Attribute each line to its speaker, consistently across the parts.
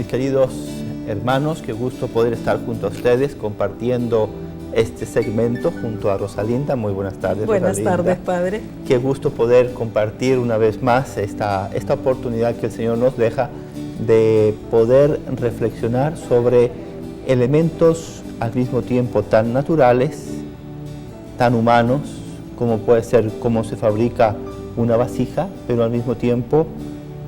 Speaker 1: queridos hermanos, qué gusto poder estar junto a ustedes compartiendo este segmento junto a Rosalinda. Muy buenas tardes,
Speaker 2: Buenas
Speaker 1: Rosalinda.
Speaker 2: tardes, Padre.
Speaker 1: Qué gusto poder compartir una vez más esta oportunidad que el Señor nos deja de poder reflexionar sobre elementos al mismo tiempo tan naturales, tan humanos, como puede ser cómo se fabrica una vasija, pero al mismo tiempo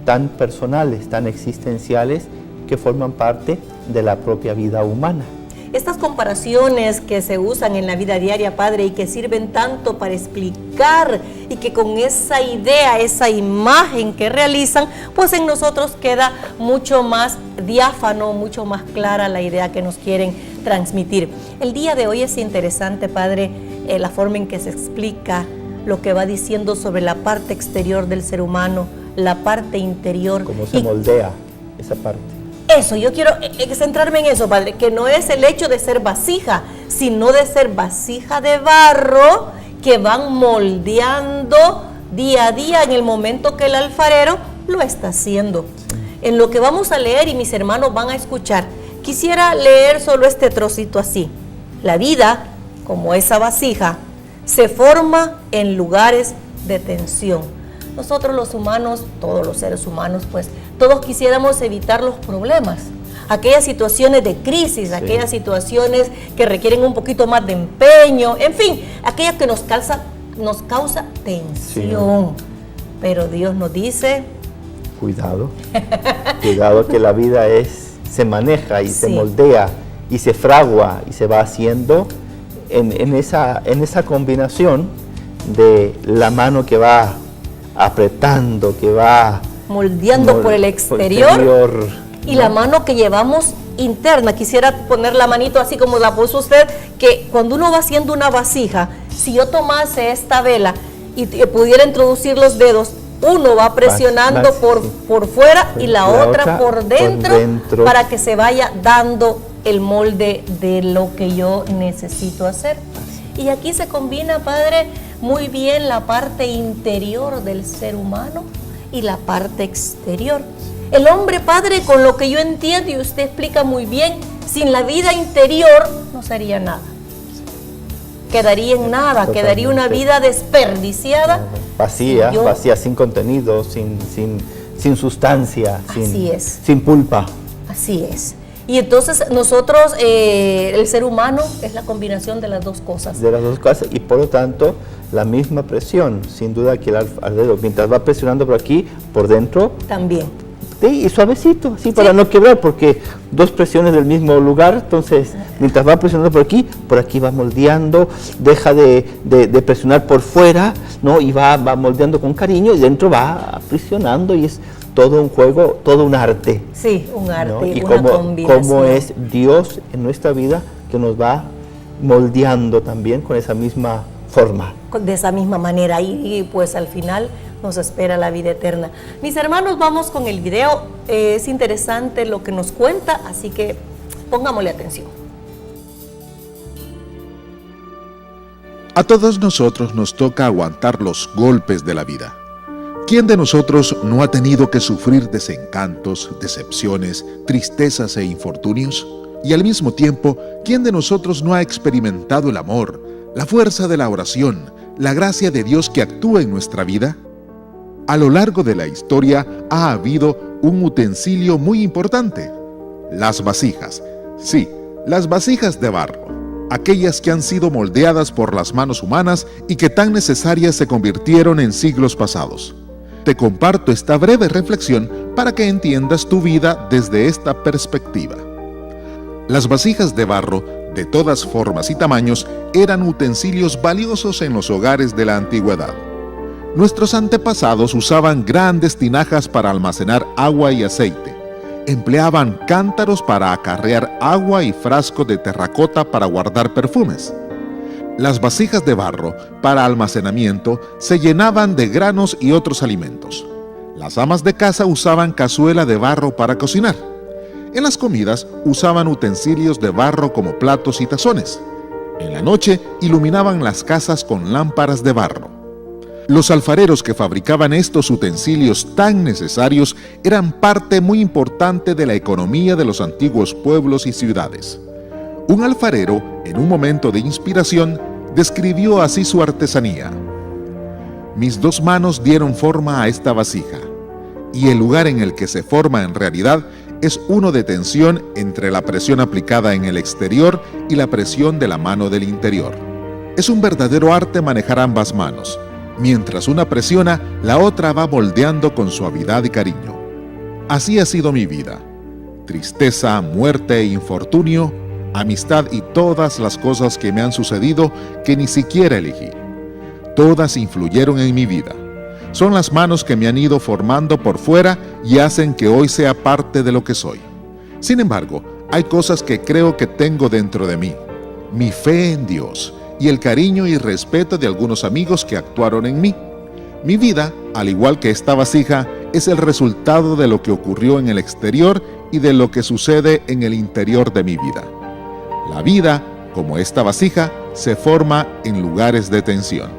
Speaker 1: tan personales, tan existenciales, que forman parte de la propia vida humana.
Speaker 2: Estas comparaciones que se usan en la vida diaria, Padre, y que sirven tanto para explicar, y que con esa idea, esa imagen que realizan, pues en nosotros queda mucho más diáfano, mucho más clara la idea que nos quieren transmitir. El día de hoy es interesante, Padre, la forma en que se explica lo que va diciendo sobre la parte exterior del ser humano, la parte interior.
Speaker 1: Cómo se moldea esa parte.
Speaker 2: Eso, yo quiero centrarme en eso, Padre, que no es el hecho de ser vasija, sino de ser vasija de barro que van moldeando día a día en el momento que el alfarero lo está haciendo. En lo que vamos a leer y mis hermanos van a escuchar, quisiera leer solo este trocito así. La vida, como esa vasija, se forma en lugares de tensión. Nosotros los humanos, todos los seres humanos, pues todos quisiéramos evitar los problemas, aquellas situaciones de crisis, sí, aquellas situaciones que requieren un poquito más de empeño, en fin, aquellas que nos causa tensión. Sí. Pero Dios nos dice,
Speaker 1: cuidado, cuidado que la vida se maneja y sí, se moldea y se fragua y se va haciendo en esa combinación de la mano que va apretando, que va
Speaker 2: moldeando por el exterior y la mano que llevamos interna. Quisiera poner la manito así como la puso usted, que cuando uno va haciendo una vasija, si yo tomase esta vela y pudiera introducir los dedos, uno va presionando por fuera y la otra por dentro para que se vaya dando el molde de lo que yo necesito hacer. Y aquí se combina, Padre, muy bien la parte interior del ser humano y la parte exterior. El hombre, Padre, con lo que yo entiendo y usted explica muy bien, sin la vida interior no sería nada. Quedaría en nada, totalmente. Quedaría una vida desperdiciada.
Speaker 1: Vacía, vacía, sin contenido, sin sustancia, sin pulpa.
Speaker 2: Así es. Y entonces nosotros, el ser humano es la combinación de las dos cosas.
Speaker 1: De las dos cosas y por lo tanto la misma presión, sin duda que el alfarero, mientras va presionando por aquí, por dentro.
Speaker 2: También.
Speaker 1: Sí, y suavecito, así para no quebrar, porque dos presiones del mismo lugar, entonces mientras va presionando por aquí va moldeando, deja de presionar por fuera, ¿no? Y va moldeando con cariño y dentro va presionando y es todo un juego, todo un arte.
Speaker 2: Sí, un arte, ¿no?
Speaker 1: Y
Speaker 2: una combinación.
Speaker 1: cómo es Dios en nuestra vida que nos va moldeando también con esa misma forma.
Speaker 2: De esa misma manera y pues al final nos espera la vida eterna. Mis hermanos, vamos con el video. Es interesante lo que nos cuenta, así que pongámosle atención.
Speaker 3: A todos nosotros nos toca aguantar los golpes de la vida. ¿Quién de nosotros no ha tenido que sufrir desencantos, decepciones, tristezas e infortunios? Y al mismo tiempo, ¿quién de nosotros no ha experimentado el amor, la fuerza de la oración, la gracia de Dios que actúa en nuestra vida? A lo largo de la historia ha habido un utensilio muy importante: las vasijas. Sí, las vasijas de barro, aquellas que han sido moldeadas por las manos humanas y que tan necesarias se convirtieron en siglos pasados. Te comparto esta breve reflexión para que entiendas tu vida desde esta perspectiva. Las vasijas de barro, de todas formas y tamaños, eran utensilios valiosos en los hogares de la antigüedad. Nuestros antepasados usaban grandes tinajas para almacenar agua y aceite. Empleaban cántaros para acarrear agua y frascos de terracota para guardar perfumes. Las vasijas de barro para almacenamiento se llenaban de granos y otros alimentos. Las amas de casa usaban cazuela de barro para cocinar. En las comidas usaban utensilios de barro como platos y tazones. En la noche iluminaban las casas con lámparas de barro. Los alfareros que fabricaban estos utensilios tan necesarios eran parte muy importante de la economía de los antiguos pueblos y ciudades. Un alfarero, en un momento de inspiración, describió así su artesanía. Mis 2 manos dieron forma a esta vasija, y el lugar en el que se forma en realidad es uno de tensión entre la presión aplicada en el exterior y la presión de la mano del interior. Es un verdadero arte manejar ambas manos. Mientras una presiona, la otra va moldeando con suavidad y cariño. Así ha sido mi vida. Tristeza, muerte e infortunio, amistad y todas las cosas que me han sucedido que ni siquiera elegí. Todas influyeron en mi vida. Son las manos que me han ido formando por fuera y hacen que hoy sea parte de lo que soy. Sin embargo, hay cosas que creo que tengo dentro de mí. Mi fe en Dios y el cariño y respeto de algunos amigos que actuaron en mí. Mi vida, al igual que esta vasija, es el resultado de lo que ocurrió en el exterior y de lo que sucede en el interior de mi vida. La vida, como esta vasija, se forma en lugares de tensión.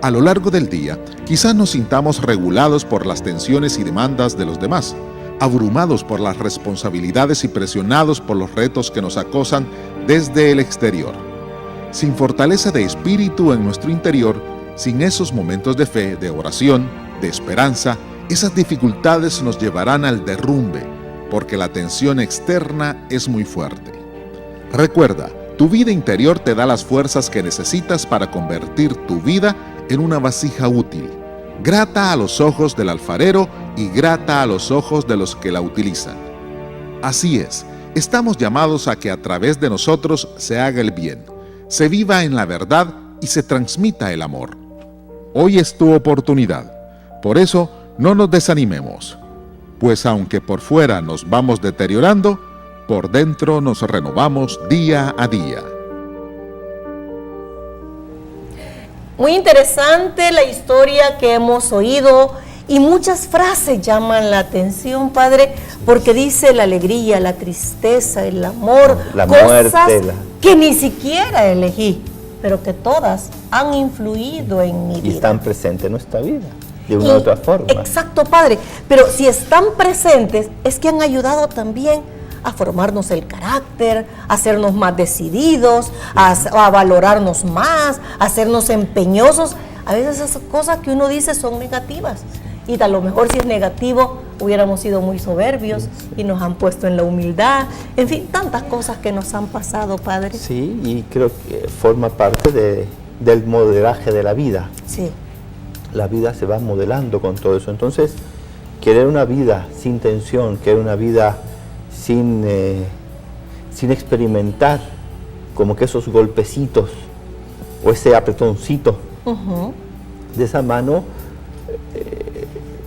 Speaker 3: A lo largo del día, quizás nos sintamos regulados por las tensiones y demandas de los demás, abrumados por las responsabilidades y presionados por los retos que nos acosan desde el exterior. Sin fortaleza de espíritu en nuestro interior, sin esos momentos de fe, de oración, de esperanza, esas dificultades nos llevarán al derrumbe, porque la tensión externa es muy fuerte. Recuerda, tu vida interior te da las fuerzas que necesitas para convertir tu vida en una vasija útil, grata a los ojos del alfarero y grata a los ojos de los que la utilizan. Así es, estamos llamados a que a través de nosotros se haga el bien, se viva en la verdad y se transmita el amor. Hoy es tu oportunidad. Por eso, no nos desanimemos, pues aunque por fuera nos vamos deteriorando, por dentro nos renovamos día a día.
Speaker 2: Muy interesante la historia que hemos oído y muchas frases llaman la atención, Padre, porque dice la alegría, la tristeza, el amor,
Speaker 1: la
Speaker 2: cosas
Speaker 1: muerte,
Speaker 2: que ni siquiera elegí, pero que todas han influido en mi vida.
Speaker 1: Y están presentes en nuestra vida, de una u otra forma.
Speaker 2: Exacto, Padre, pero si están presentes es que han ayudado también a formarnos el carácter, a hacernos más decididos, a valorarnos más, a hacernos empeñosos. A veces esas cosas que uno dice son negativas y a lo mejor si es negativo hubiéramos sido muy soberbios y nos han puesto en la humildad. En fin, tantas cosas que nos han pasado, Padre.
Speaker 1: Sí, y creo que forma parte del modelaje de la vida.
Speaker 2: Sí.
Speaker 1: La vida se va modelando con todo eso. Entonces, querer una vida sin tensión, querer una vida sin experimentar como que esos golpecitos o ese apretoncito de esa mano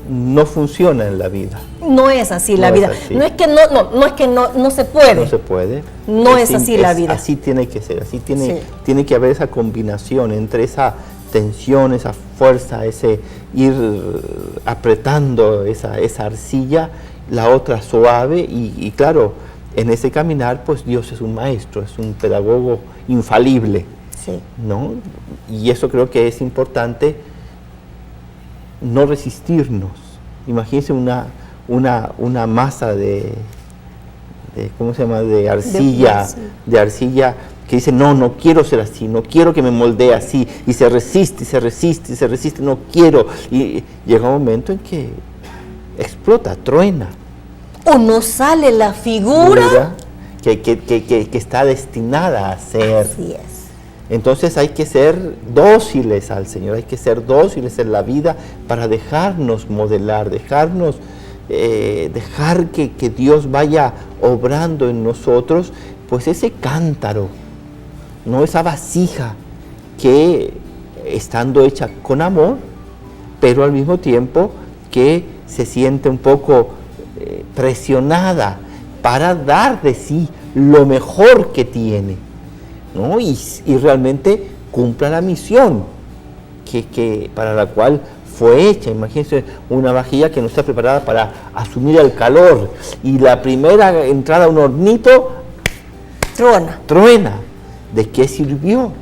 Speaker 1: no funciona en la vida.
Speaker 2: No es así la vida.
Speaker 1: Así.
Speaker 2: No es que no se puede.
Speaker 1: No se puede.
Speaker 2: No es así la vida.
Speaker 1: Así tiene que ser. Así tiene que haber esa combinación entre esa tensión, esa fuerza, ese ir apretando esa arcilla, la otra suave y claro, en ese caminar pues Dios es un maestro, es un pedagogo infalible,
Speaker 2: sí,
Speaker 1: ¿no? Y eso creo que es importante, no resistirnos. Imagínense una masa de ¿cómo se llama? De arcilla, que dice, no quiero ser así, no quiero que me moldee así, y se resiste, no quiero, y llega un momento en que explota, truena.
Speaker 2: O no sale la figura
Speaker 1: que está destinada a ser.
Speaker 2: Así es.
Speaker 1: Entonces hay que ser dóciles al Señor, hay que ser dóciles en la vida para dejarnos modelar, dejar que Dios vaya obrando en nosotros, pues ese cántaro, no esa vasija que estando hecha con amor, pero al mismo tiempo que se siente un poco presionada para dar de sí lo mejor que tiene, ¿no? Y realmente cumpla la misión para la cual fue hecha. Imagínense una vajilla que no está preparada para asumir el calor y la primera entrada a un hornito truena. ¿De qué sirvió?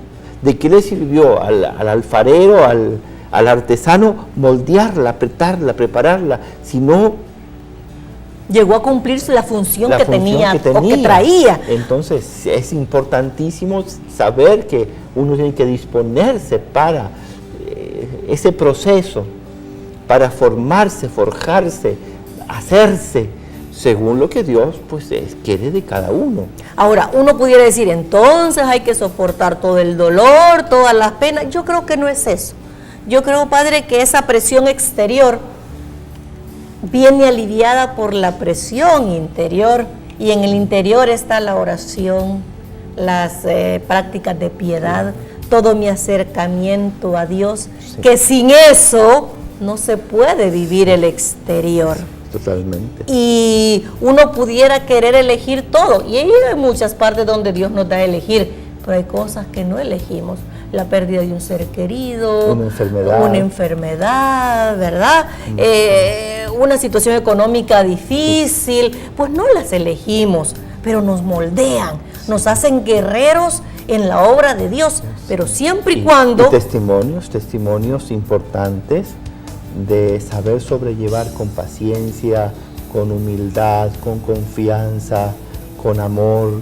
Speaker 1: ¿De qué le sirvió al alfarero, al artesano moldearla, apretarla, prepararla, si no
Speaker 2: llegó a cumplir la función que tenía
Speaker 1: tenía
Speaker 2: o que traía?
Speaker 1: Entonces es importantísimo saber que uno tiene que disponerse para ese proceso, para formarse, forjarse, hacerse según lo que Dios pues quiere de cada uno.
Speaker 2: Ahora, uno pudiera decir, entonces hay que soportar todo el dolor, todas las penas. Yo creo que no es eso. Yo creo, Padre, que esa presión exterior viene aliviada por la presión interior, y en el interior está la oración, las prácticas de piedad, todo mi acercamiento a Dios,
Speaker 1: Sí.
Speaker 2: que sin eso no se puede vivir el exterior.
Speaker 1: Totalmente.
Speaker 2: Y uno pudiera querer elegir todo, y hay muchas partes donde Dios nos da a elegir, pero hay cosas que no elegimos. La pérdida de un ser querido, una enfermedad, ¿verdad? Una situación económica difícil, pues no las elegimos, pero nos moldean, nos hacen guerreros en la obra de Dios, pero siempre y cuando...
Speaker 1: Y testimonios importantes de saber sobrellevar con paciencia, con humildad, con confianza, con amor,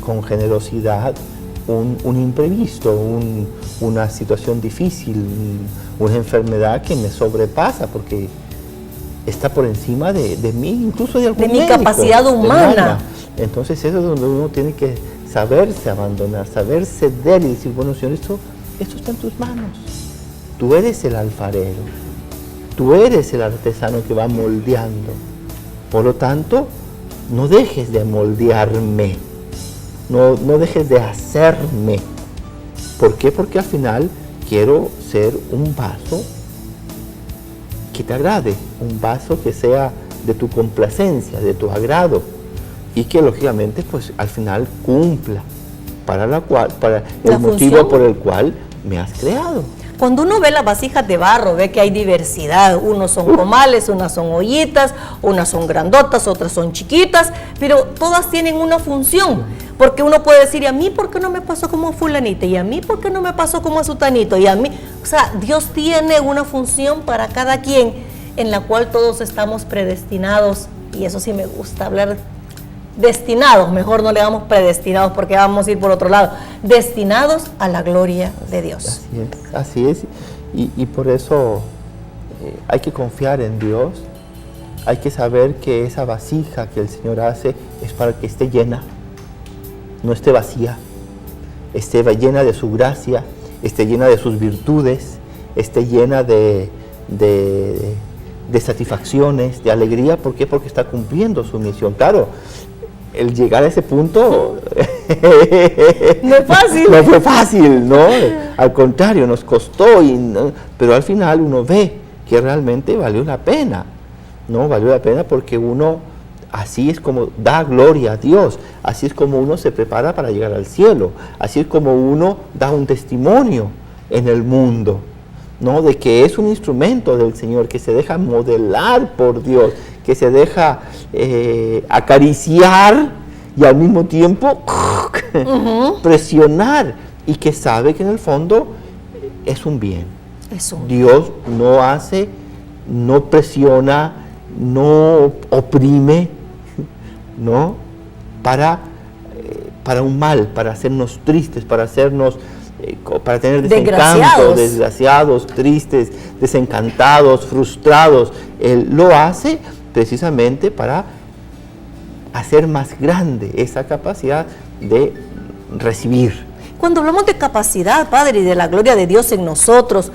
Speaker 1: con generosidad, un imprevisto, una situación difícil, una enfermedad que me sobrepasa porque está por encima de mí, incluso de algún
Speaker 2: mi capacidad humana.
Speaker 1: Entonces eso es donde uno tiene que saberse abandonar, saber ceder y decir, bueno, Señor, esto está en tus manos. Tú eres el alfarero, tú eres el artesano que va moldeando. Por lo tanto, no dejes de moldearme, no dejes de hacerme. ¿Por qué? Porque al final quiero ser un vaso que te agrade, un vaso que sea de tu complacencia, de tu agrado, y que lógicamente pues al final cumpla para el motivo por el cual me has creado.
Speaker 2: Cuando uno ve las vasijas de barro, ve que hay diversidad. Unos son comales, unas son ollitas, unas son grandotas, otras son chiquitas, pero todas tienen una función. Porque uno puede decir, ¿y a mí por qué no me pasó como a fulanita? ¿Y a mí por qué no me pasó como a sutanito? Y a mí, o sea, Dios tiene una función para cada quien en la cual todos estamos predestinados. Y eso sí me gusta hablar. Destinados, mejor no le damos predestinados porque vamos a ir por otro lado, destinados a la gloria de Dios.
Speaker 1: Así es, y por eso hay que confiar en Dios, hay que saber que esa vasija que el Señor hace es para que esté llena, no esté vacía, esté llena de su gracia, esté llena de sus virtudes, esté llena de satisfacciones, de alegría. ¿Por qué? Porque está cumpliendo su misión. Claro, el llegar a ese punto
Speaker 2: no es fácil.
Speaker 1: No fue fácil, ¿no? Al contrario, nos costó, pero al final uno ve que realmente valió la pena, ¿no? Valió la pena porque uno, así es como da gloria a Dios, así es como uno se prepara para llegar al cielo, así es como uno da un testimonio en el mundo, ¿no? De que es un instrumento del Señor, que se deja modelar por Dios, que se deja acariciar y al mismo tiempo presionar, y que sabe que en el fondo es un bien. Dios no hace, no presiona, no oprime, ¿no? Para un mal, para hacernos tristes, para tener desencantos, desgraciados, tristes, desencantados, frustrados. Él lo hace precisamente para hacer más grande esa capacidad de recibir.
Speaker 2: Cuando hablamos de capacidad, Padre, y de la gloria de Dios en nosotros,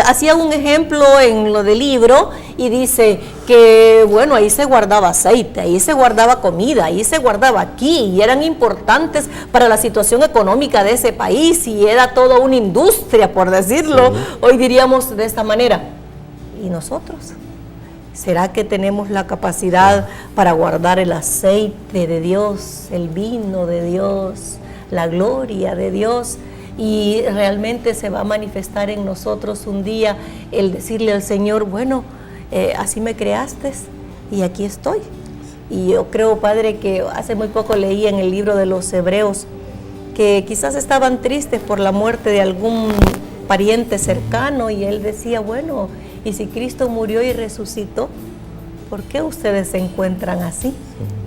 Speaker 2: hacía un ejemplo en lo del libro y dice que, bueno, ahí se guardaba aceite, ahí se guardaba comida, ahí se guardaba aquí, y eran importantes para la situación económica de ese país, y era toda una industria, por decirlo, sí. Hoy diríamos de esta manera. ¿Y nosotros? ¿Será que tenemos la capacidad para guardar el aceite de Dios, el vino de Dios, la gloria de Dios? Y realmente se va a manifestar en nosotros un día el decirle al Señor, bueno, así me creaste y aquí estoy. Y yo creo, Padre, que hace muy poco leí en el libro de los Hebreos que quizás estaban tristes por la muerte de algún pariente cercano, y él decía, bueno, y si Cristo murió y resucitó, ¿por qué ustedes se encuentran así?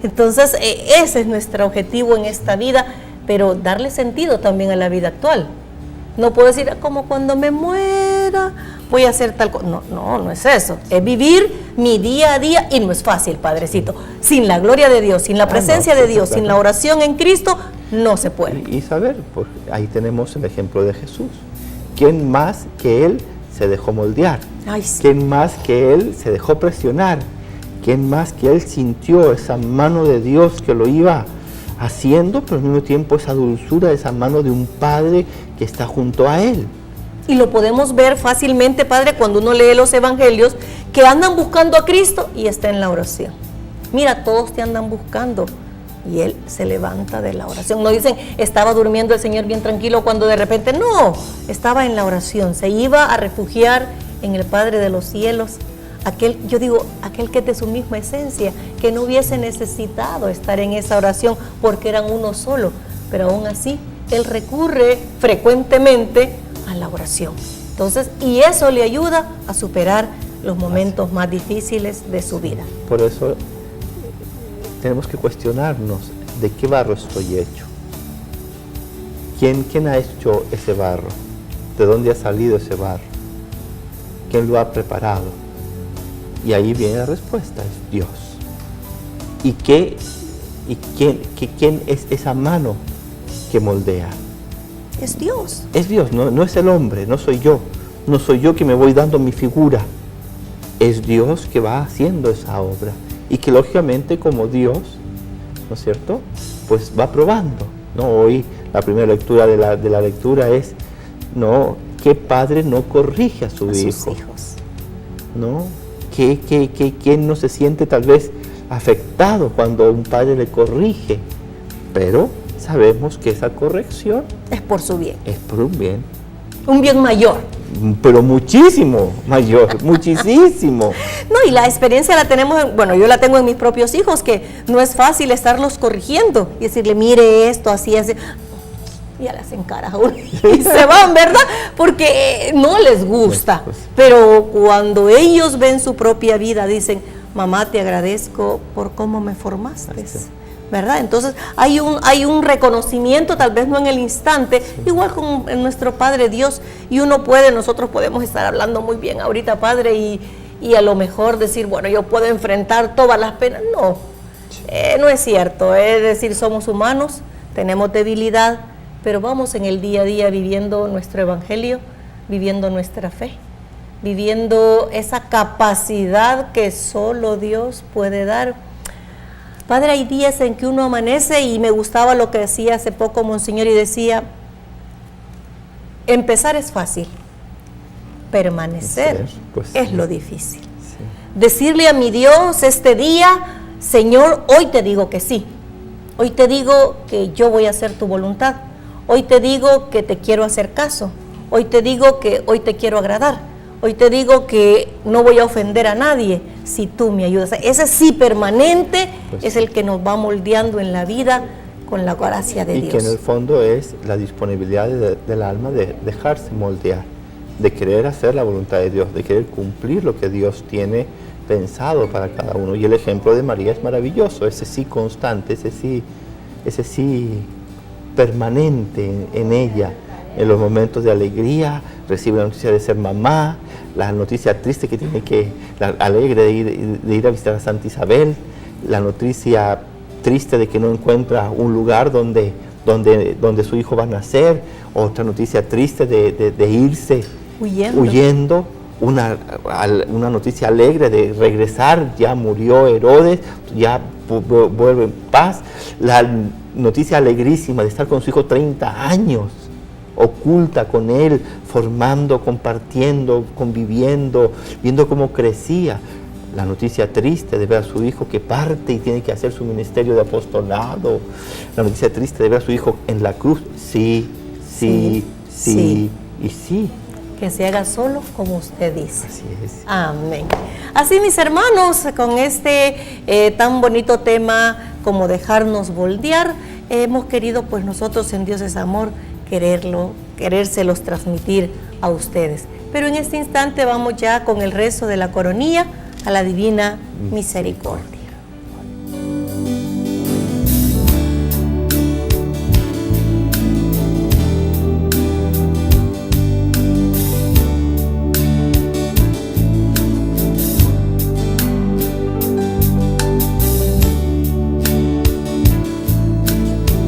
Speaker 2: Entonces, ese es nuestro objetivo en esta vida, pero darle sentido también a la vida actual. No puedo decir, como cuando me muera voy a hacer tal cosa. No es eso. Es vivir mi día a día, y no es fácil, Padrecito. Sin la gloria de Dios, sin la presencia de Dios, sin la oración en Cristo, no se puede.
Speaker 1: Y saber, pues ahí tenemos el ejemplo de Jesús. ¿Quién más que Él se dejó moldear?
Speaker 2: Ay, sí.
Speaker 1: ¿Quién más que Él se dejó presionar? ¿Quién más que Él sintió esa mano de Dios que lo iba haciendo, pero al mismo tiempo esa dulzura, esa mano de un Padre que está junto a Él?
Speaker 2: Y lo podemos ver fácilmente, Padre, cuando uno lee los evangelios, que andan buscando a Cristo y está en la oración. Mira, todos te andan buscando, y Él se levanta de la oración. No dicen, estaba durmiendo el Señor bien tranquilo, cuando de repente, no, estaba en la oración, se iba a refugiar en el Padre de los cielos, aquel que es de su misma esencia, que no hubiese necesitado estar en esa oración porque eran uno solo, pero aún así Él recurre frecuentemente a la oración. Entonces, y eso le ayuda a superar los momentos más difíciles de su vida.
Speaker 1: Por eso tenemos que cuestionarnos, ¿de qué barro estoy hecho? ¿Quién ha hecho ese barro? ¿De dónde ha salido ese barro? ¿Quién lo ha preparado? Y ahí viene la respuesta, es Dios. ¿Y quién es esa mano que moldea?
Speaker 2: Es Dios.
Speaker 1: Es Dios, no es el hombre, no soy yo. No soy yo que me voy dando mi figura. Es Dios que va haciendo esa obra. Y que lógicamente como Dios, ¿no es cierto?, pues va probando, ¿no? Hoy la primera lectura de la lectura es, ¿no?, ¿qué padre no corrige a su hijo?
Speaker 2: Sus hijos.
Speaker 1: ¿No? ¿Quién no se siente tal vez afectado cuando un padre le corrige? Pero sabemos que esa corrección
Speaker 2: Es por su bien.
Speaker 1: es por un bien.
Speaker 2: Un bien mayor.
Speaker 1: Pero muchísimo mayor, muchísimo.
Speaker 2: No, y la experiencia la tenemos, yo la tengo en mis propios hijos, que no es fácil estarlos corrigiendo y decirle, mire esto, así, así. Ya las encaras a uno y se van, ¿verdad? Porque no les gusta. Pero cuando ellos ven su propia vida, dicen, mamá, te agradezco por cómo me formaste, ¿verdad? Entonces hay un reconocimiento, tal vez no en el instante, igual como en nuestro Padre Dios, y nosotros podemos estar hablando muy bien ahorita, Padre, y a lo mejor decir, bueno, yo puedo enfrentar todas las penas. No es cierto. Es decir, somos humanos, tenemos debilidad, pero vamos en el día a día viviendo nuestro evangelio, viviendo nuestra fe, viviendo esa capacidad que solo Dios puede dar. Padre, hay días en que uno amanece, y me gustaba lo que decía hace poco Monseñor, y decía, empezar es fácil, permanecer es lo difícil.
Speaker 1: Sí.
Speaker 2: Decirle a mi Dios este día, Señor, hoy te digo que sí, hoy te digo que yo voy a hacer tu voluntad, hoy te digo que te quiero hacer caso, hoy te digo que hoy te quiero agradar, hoy te digo que no voy a ofender a nadie si tú me ayudas. Ese sí permanente es el que nos va moldeando en la vida con la gracia de Dios.
Speaker 1: Y que en el fondo es la disponibilidad del alma de dejarse moldear, de querer hacer la voluntad de Dios, de querer cumplir lo que Dios tiene pensado para cada uno. Y el ejemplo de María es maravilloso, ese sí constante, ese sí permanente en ella. En los momentos de alegría recibe la noticia de ser mamá, la noticia triste que tiene la alegre de ir a visitar a Santa Isabel, la noticia triste de que no encuentra un lugar donde su hijo va a nacer, otra noticia triste de irse huyendo, una noticia alegre de regresar, ya murió Herodes, ya vuelve en paz, la noticia alegrísima de estar con su hijo 30 años, oculta con él, formando, compartiendo, conviviendo, viendo cómo crecía. La noticia triste de ver a su hijo que parte y tiene que hacer su ministerio de apostolado. La noticia triste de ver a su hijo en la cruz. Sí.
Speaker 2: Que se haga solo como usted dice.
Speaker 1: Así es.
Speaker 2: Amén. Así, mis hermanos, con este tan bonito tema como dejarnos moldear, hemos querido pues nosotros en Dios es Amor querérselos transmitir a ustedes. Pero en este instante vamos ya con el rezo de la coronilla a la Divina Misericordia.